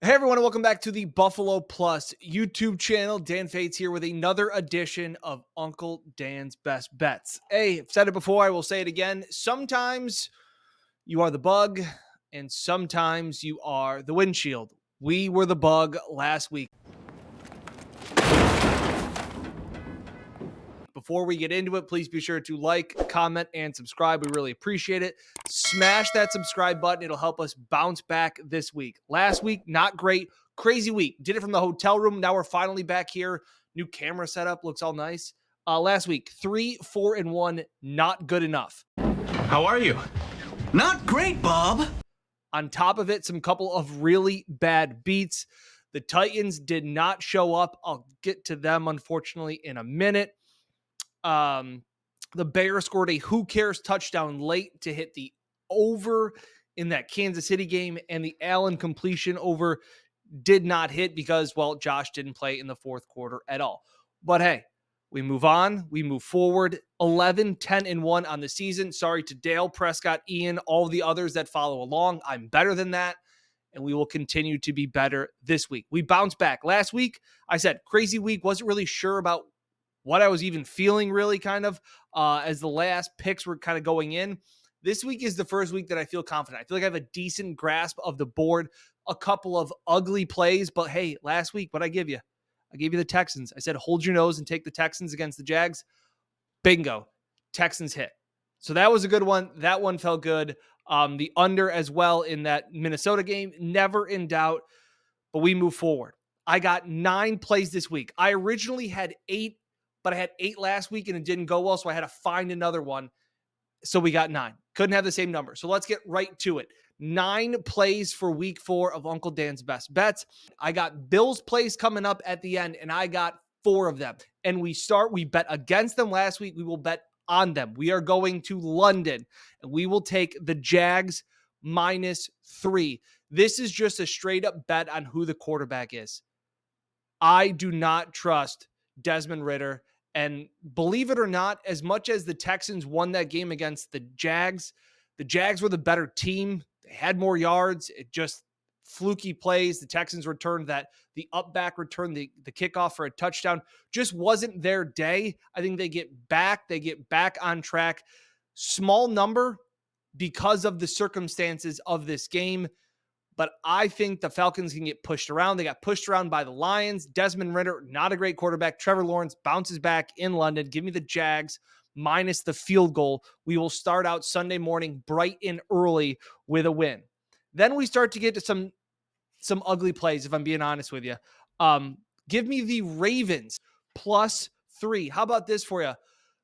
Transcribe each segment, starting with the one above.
Hey everyone, and welcome back to the Buffalo Plus YouTube channel. Dan Fates here with another edition of Uncle Dan's Best Bets. Hey, I've said it before, I will say it again. Sometimes you are the bug, and sometimes you are the windshield. We were the bug last week. Before we get into it, please be sure to like, comment, and subscribe. We really appreciate it. Smash that subscribe button. It'll help us bounce back this week. Last week, not great. Crazy week. Did it from the hotel room. Now we're finally back here. New camera setup. Looks all nice. Last week, 3, 4, and 1. Not good enough. How are you? Not great, Bob. On top of it, some couple of really bad beats. The Titans did not show up. I'll get to them, unfortunately, in a minute. The Bears scored a who cares touchdown late to hit the over in that Kansas City game, and the Allen completion over did not hit because, well, Josh didn't play in the fourth quarter at all. But hey, we move on. We move forward. 11, 10, and 1 on the season. Sorry to Dale, Prescott, Ian, all the others that follow along. I'm better than that, and we will continue to be better this week. We bounced back. Last week, I said, crazy week. Wasn't really sure about what I was even feeling really as the last picks were kind of going in. This week is the first week that I feel confident. I feel like I have a decent grasp of the board, a couple of ugly plays, but hey, last week, what'd I give you? I gave you the Texans. I said, hold your nose and take the Texans against the Jags. Bingo. Texans hit. So that was a good one. That one felt good. The under as well in that Minnesota game, never in doubt, but we move forward. I got 9 plays this week. I originally had 8, but I had 8 last week and it didn't go well, so I had to find another one. So we got 9. Couldn't have the same number. So let's get right to it. 9 plays for week 4 of Uncle Dan's Best Bets. I got Bills plays coming up at the end, and I got 4 of them. And we bet against them last week. We will bet on them. We are going to London, and we will take the Jags -3. This is just a straight up bet on who the quarterback is. I do not trust Desmond Ridder. And believe it or not, as much as the Texans won that game against the Jags were the better team. They had more yards. It just fluky plays. The Texans returned the up back returned the kickoff for a touchdown. Just wasn't their day. I think they get back on track. Small number because of the circumstances of this game. But I think the Falcons can get pushed around. They got pushed around by the Lions. Desmond Ridder, not a great quarterback. Trevor Lawrence bounces back in London. Give me the Jags minus the field goal. We will start out Sunday morning bright and early with a win. Then we start to get to some ugly plays, if I'm being honest with you. Give me the Ravens +3. How about this for you?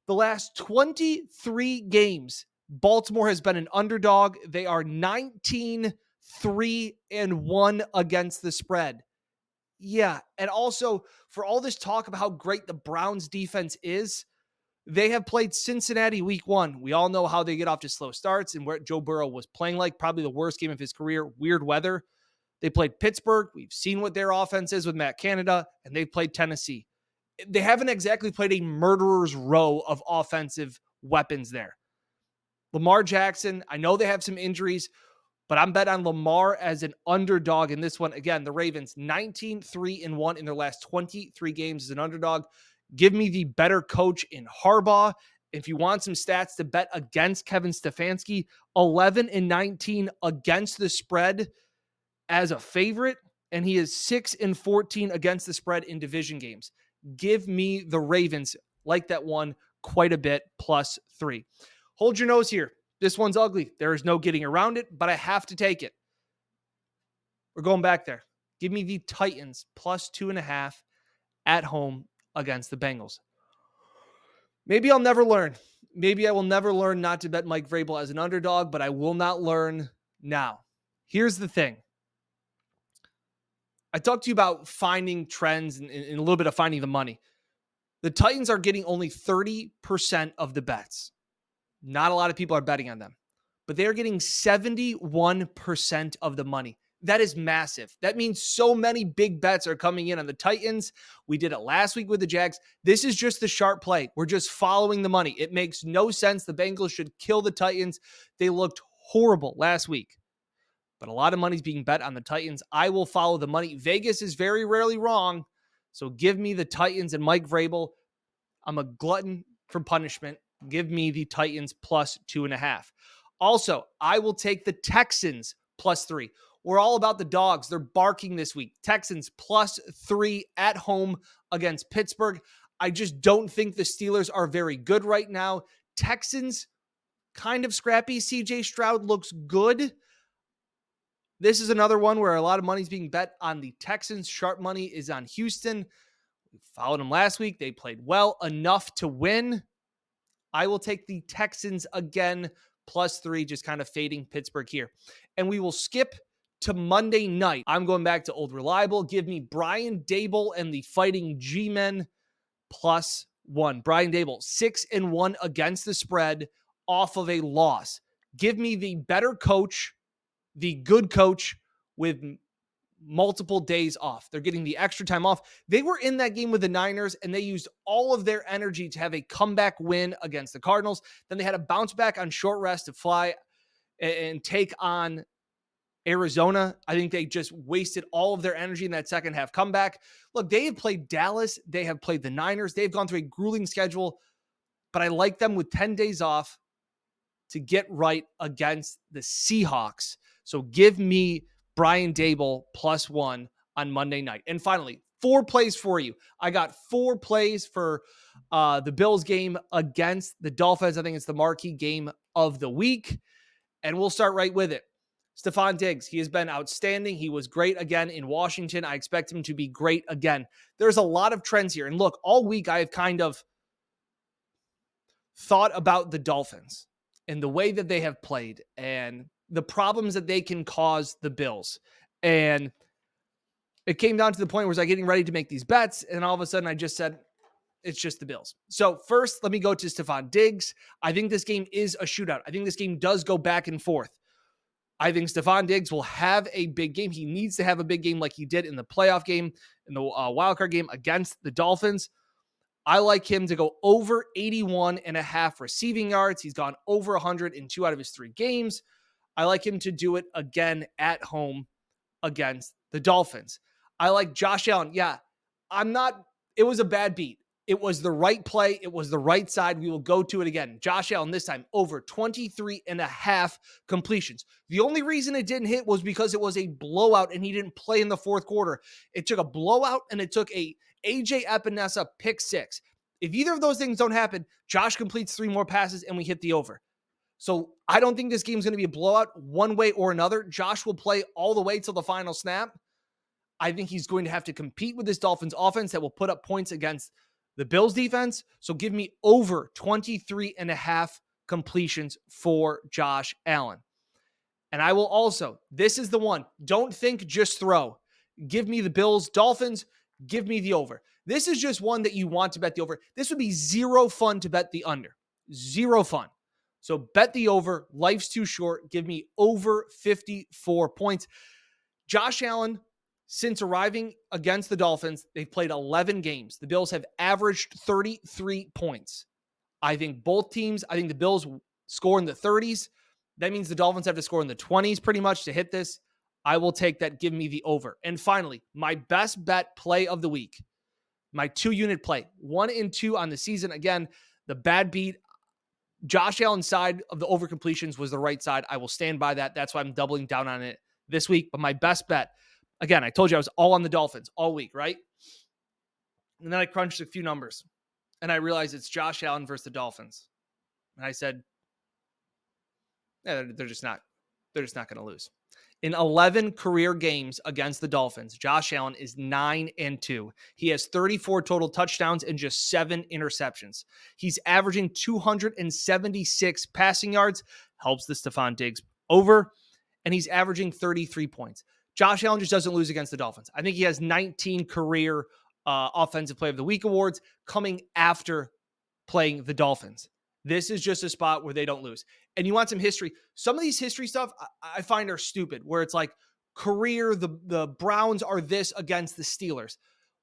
The last 23 games, Baltimore has been an underdog. They are 19-3-1 against the spread. Yeah. And also, for all this talk about how great the Browns defense is, they have played Cincinnati week 1. We all know how they get off to slow starts and where Joe Burrow was playing like probably the worst game of his career. Weird weather. They played Pittsburgh. We've seen what their offense is with Matt Canada, and they've played Tennessee. They haven't exactly played a murderer's row of offensive weapons there. Lamar Jackson, I know they have some injuries, but I'm bet on Lamar as an underdog in this one. Again, the Ravens 19-3-1 in their last 23 games as an underdog. Give me the better coach in Harbaugh. If you want some stats to bet against Kevin Stefanski, 11-19 against the spread as a favorite, and he is 6-14 against the spread in division games. Give me the Ravens, like that one, quite a bit, +3. Hold your nose here. This one's ugly. There is no getting around it, but I have to take it. We're going back there. Give me the Titans +2.5 at home against the Bengals. Maybe I'll never learn. Maybe I will never learn not to bet Mike Vrabel as an underdog, but I will not learn now. Here's the thing. I talked to you about finding trends and a little bit of finding the money. The Titans are getting only 30% of the bets. Not a lot of people are betting on them, but they're getting 71% of the money. That is massive. That means so many big bets are coming in on the Titans. We did it last week with the Jags. This is just the sharp play. We're just following the money. It makes no sense. The Bengals should kill the Titans. They looked horrible last week. but a lot of money's being bet on the Titans. I will follow the money. Vegas is very rarely wrong, so give me the Titans and Mike Vrabel. I'm a glutton for punishment. Give me the Titans plus 2.5. Also, I will take the Texans plus 3. We're all about the dogs. They're barking this week. Texans plus 3 at home against Pittsburgh. I just don't think the Steelers are very good right now. Texans, kind of scrappy. CJ Stroud looks good. This is another one where a lot of money's being bet on the Texans. Sharp money is on Houston. We followed them last week. They played well enough to win. I will take the Texans again, plus 3, just kind of fading Pittsburgh here. And we will skip to Monday night. I'm going back to old reliable. Give me Brian Daboll and the Fighting G-Men plus 1. Brian Daboll, 6-1 against the spread off of a loss. Give me the better coach, the good coach with multiple days off. They're getting the extra time off. They were in that game with the Niners and they used all of their energy to have a comeback win against the Cardinals. Then they had a bounce back on short rest to fly and take on Arizona. I think they just wasted all of their energy in that second half comeback. Look, they have played Dallas. They have played the Niners. They've gone through a grueling schedule, but I like them with 10 days off to get right against the Seahawks. So give me Brian Daboll plus 1 on Monday night. And finally, 4 plays for you. I got 4 plays for the Bills game against the Dolphins. I think it's the marquee game of the week. And we'll start right with it. Stefon Diggs, he has been outstanding. He was great again in Washington. I expect him to be great again. There's a lot of trends here. And look, all week I have kind of thought about the Dolphins and the way that they have played and the problems that they can cause the Bills. And it came down to the point where I was getting ready to make these bets. And all of a sudden I just said, it's just the Bills. So first, let me go to Stefon Diggs. I think this game is a shootout. I think this game does go back and forth. I think Stefon Diggs will have a big game. He needs to have a big game like he did in the playoff game, in the wildcard game against the Dolphins. I like him to go over 81.5 receiving yards. He's gone over 100 in 2 out of his 3 games. I like him to do it again at home against the Dolphins. I like Josh Allen. Yeah, it was a bad beat. It was the right play. It was the right side. We will go to it again. Josh Allen this time over 23.5 completions. The only reason it didn't hit was because it was a blowout and he didn't play in the fourth quarter. It took a blowout and it took a AJ Epinesa pick 6. If either of those things don't happen, Josh completes 3 more passes and we hit the over. So I don't think this game is going to be a blowout one way or another. Josh will play all the way till the final snap. I think he's going to have to compete with this Dolphins offense that will put up points against the Bills defense. So give me over 23.5 completions for Josh Allen. And I will also, this is the one, don't think, just throw. Give me the Bills, Dolphins, give me the over. This is just one that you want to bet the over. This would be 0 fun to bet the under. 0 fun. So bet the over. Life's too short. Give me over 54 points. Josh Allen, since arriving against the Dolphins, they've played 11 games. The Bills have averaged 33 points. I think both teams, I think the Bills score in the 30s. That means the Dolphins have to score in the 20s pretty much to hit this. I will take that. Give me the over. And finally, my best bet play of the week. My 2-unit play. 1 and 2 on the season. Again, the bad beat. Josh Allen's side of the over completions was the right side. I will stand by that. That's why I'm doubling down on it this week. But my best bet, again, I told you I was all on the Dolphins all week, right? And then I crunched a few numbers and I realized it's Josh Allen versus the Dolphins. And I said, yeah, they're just not going to lose. In 11 career games against the Dolphins, Josh Allen is 9-2. He has 34 total touchdowns and just 7 interceptions. He's averaging 276 passing yards, helps the Stefon Diggs over, and he's averaging 33 points. Josh Allen just doesn't lose against the Dolphins. I think he has 19 career Offensive Player of the Week awards coming after playing the Dolphins. This is just a spot where they don't lose. And you want some history. Some of these history stuff I find are stupid, where it's like career, the Browns are this against the Steelers.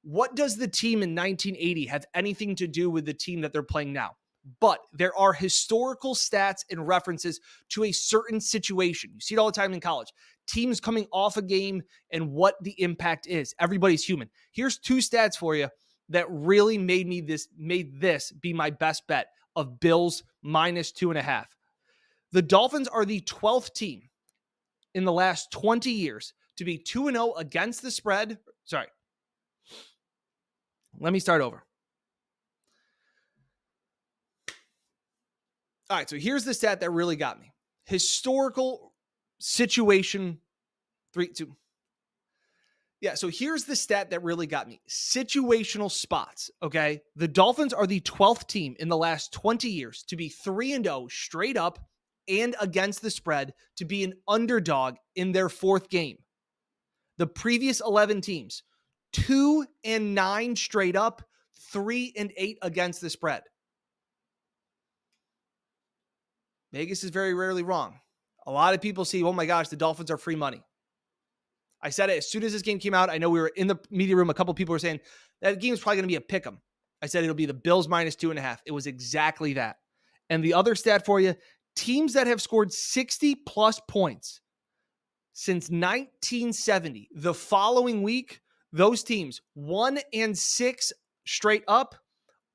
What does the team in 1980 have anything to do with the team that they're playing now? But there are historical stats and references to a certain situation. You see it all the time in college. teams coming off a game and what the impact is. Everybody's human. Here's 2 stats for you that really made this be my best bet of Bills minus 2.5. The Dolphins are the 12th team in the last 20 years to be 2-0 against the spread. Sorry. Let me start over. All right, so here's the stat that really got me. Historical situation 3-2. Yeah, so here's the stat that really got me. Situational spots, okay? The Dolphins are the 12th team in the last 20 years to be 3-0 straight up and against the spread, to be an underdog in their 4th game. The previous 11 teams, 2-9 straight up, 3-8 against the spread. Vegas is very rarely wrong. A lot of people see, oh my gosh, the Dolphins are free money. I said it as soon as this game came out. I know we were in the media room. A couple people were saying that game is probably going to be a pick'em. I said it'll be the Bills minus 2.5. It was exactly that. And the other stat for you, teams that have scored 60 plus points since 1970, the following week, those teams 1-6 straight up,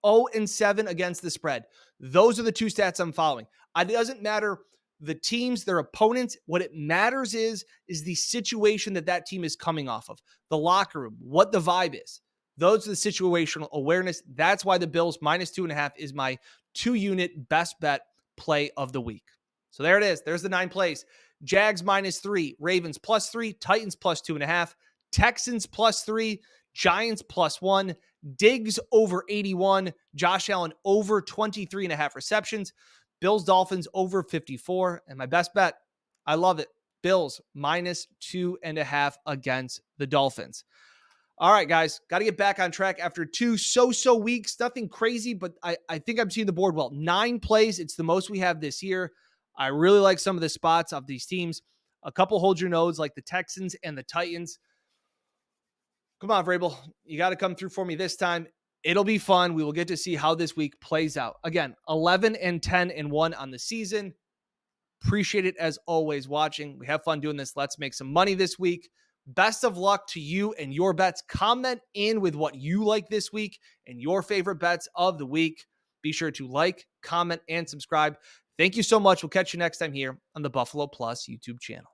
0-7 against the spread. Those are the 2 stats I'm following. It doesn't matter the teams, their opponents. What it matters is the situation that team is coming off of, the locker room, what the vibe is. Those are the situational awareness. That's why the Bills minus 2.5 is my 2-unit best bet play of the week. So there it is. There's the 9 plays. Jags minus 3, Ravens plus 3, Titans plus 2.5, Texans plus 3, Giants plus 1, Diggs over 81, Josh Allen over 23.5 receptions, Bills Dolphins over 54, and my best bet, I love it, Bills minus 2.5 against the Dolphins. All right, guys, got to get back on track after 2 so weeks. Nothing crazy, but I think I'm seeing the board well. 9 plays. It's the most we have this year. I really like some of the spots of these teams. A couple hold your nose, like the Texans and the Titans. Come on, Vrabel. You got to come through for me this time. It'll be fun. We will get to see how this week plays out. Again, 11-10-1 on the season. Appreciate it as always watching. We have fun doing this. Let's make some money this week. Best of luck to you and your bets. Comment in with what you like this week and your favorite bets of the week. Be sure to like, comment, and subscribe. Thank you so much. We'll catch you next time here on the Buffalo Plus YouTube channel.